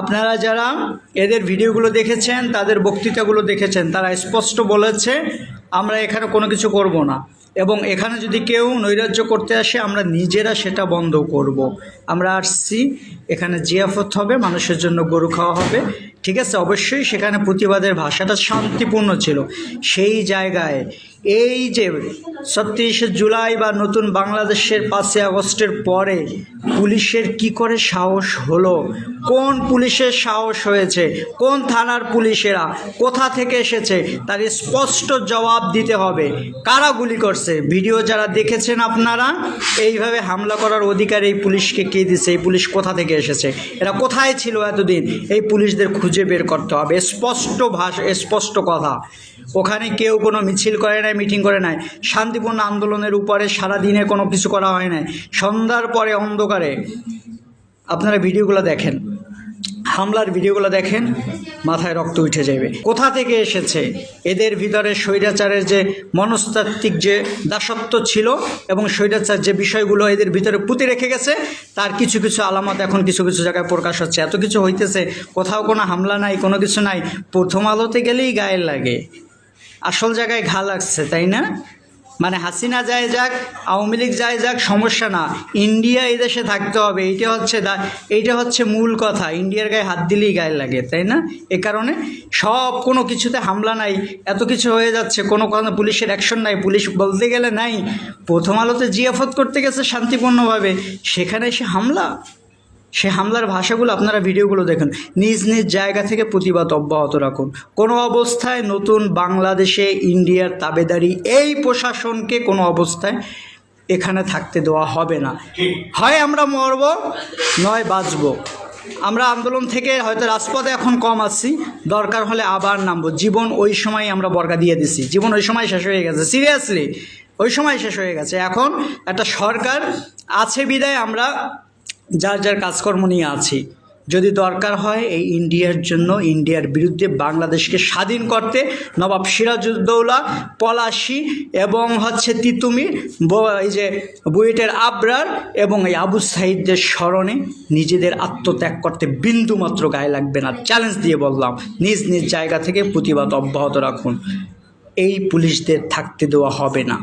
আপনারা যারা এদের ভিডিওগুলো দেখেছেন, তাদের বক্তৃতাগুলো দেখেছেন, তারা স্পষ্ট বলেছে আমরা এখানে কোনো কিছু করব না, এবং এখানে যদি কেউ নৈরাজ্য করতে আসে আমরা নিজেরা সেটা বন্ধ করব। আমরা আসছি এখানে জিয়াফত হবে, মানুষের জন্য গরু খাওয়া হবে, ঠিক আছে। অবশ্যই সেখানে প্রতিবাদের ভাষাটা শান্তিপূর্ণ ছিল। সেই জায়গায় এই যে ৩৬শে জুলাই বা নতুন বাংলাদেশের ৫ই আগস্টের পরে পুলিশের কি করে সাহস হলো? কোন পুলিশের সাহস হয়েছে? কোন থানার পুলিশেরা কোথা থেকে এসেছে? তার স্পষ্ট জবাব দিতে হবে। কারা গুলি করছে? ভিডিও যারা দেখেছেন আপনারা, এইভাবে হামলা করার অধিকার এই পুলিশকে কে দিছে? এই পুলিশ কোথা থেকে এসেছে? এরা কোথায় ছিল এতদিন? এই পুলিশদের খুঁজে বের করতে হবে। স্পষ্ট ভাষা, স্পষ্ট কথা। ওখানে কেউ কোনো মিছিল করে নাই, মিটিং করে নাই, শান্তিপূর্ণ আন্দোলনের উপরে সারাদিনে কোনো কিছু করা হয় নাই। সন্ধ্যার পরে অন্ধকারে আপনারা ভিডিওগুলো দেখেন, হামলার ভিডিওগুলো দেখেন, মাথায় রক্ত উঠে যাবে। কোথা থেকে এসেছে? এদের ভিতরে স্বৈরাচারের যে মনস্তাত্ত্বিক যে দাসত্ব ছিল এবং স্বৈরাচার যে বিষয়গুলো এদের ভিতরে পুঁতে রেখে গেছে, তার কিছু কিছু আলামত এখন কিছু কিছু জায়গায় প্রকাশ হচ্ছে। এত কিছু হইতেছে, কোথাও কোনো হামলা নাই, কোনো কিছু নাই, প্রথম আলোতে গেলেই গায়ে লাগে। আসল জায়গায় ঘা লাগছে, তাই না? মানে হাসিনা যায় যাক, আওয়ামী লীগ যায় যাক, সমস্যা না, ইন্ডিয়া এই দেশে থাকতে হবে, এইটা হচ্ছে মূল কথা। ইন্ডিয়ার গায়ে হাত দিলেই গায়ে লাগে, তাই না? এ কারণে সব কোনো কিছুতে হামলা নাই, এত কিছু হয়ে যাচ্ছে, কোনো পুলিশের অ্যাকশন নাই, পুলিশ বলতে গেলে নাই। প্রথম আলোতে জিয়াফত করতে গেছে শান্তিপূর্ণভাবে, সেখানে এসে হামলা। সে হামলার ভাষাগুলো আপনারা ভিডিওগুলো দেখুন। নিজ নিজ জায়গা থেকে প্রতিবাদ অব্যাহত রাখুন। কোনো অবস্থায় নতুন বাংলাদেশে ইন্ডিয়ার তাবেদারি এই প্রশাসনকে কোনো অবস্থায় এখানে থাকতে দেওয়া হবে না। হয় আমরা মরব, নয় বাঁচব। আমরা আন্দোলন থেকে হয়তো রাজপথে এখন কম আসছি, দরকার হলে আবার নামবো। জীবন ওই সময় আমরা বর্গা দিয়ে দিছি, জীবন ওই সময় শেষ হয়ে গেছে, সিরিয়াসলি ওই সময় শেষ হয়ে গেছে। এখন একটা সরকার আছে বিদায় আমরা যার যার কাজকর্ম নিয়ে আছি। যদি দরকার হয় এই ইন্ডিয়ার জন্য, ইন্ডিয়ার বিরুদ্ধে বাংলাদেশকে স্বাধীন করতে নবাব সিরাজউদ্দৌলা, পলাশী এবং তিতুমি, এই যে বুয়েটের আবরার এবং এই আবু সাঈদদের স্মরণে নিজেদের আত্মত্যাগ করতে বিন্দুমাত্র গায়ে লাগবে না। চ্যালেঞ্জ দিয়ে বললাম, নিজ নিজ জায়গা থেকে প্রতিবাদ অব্যাহত রাখুন। এই পুলিশদের থাকতে দেওয়া হবে না।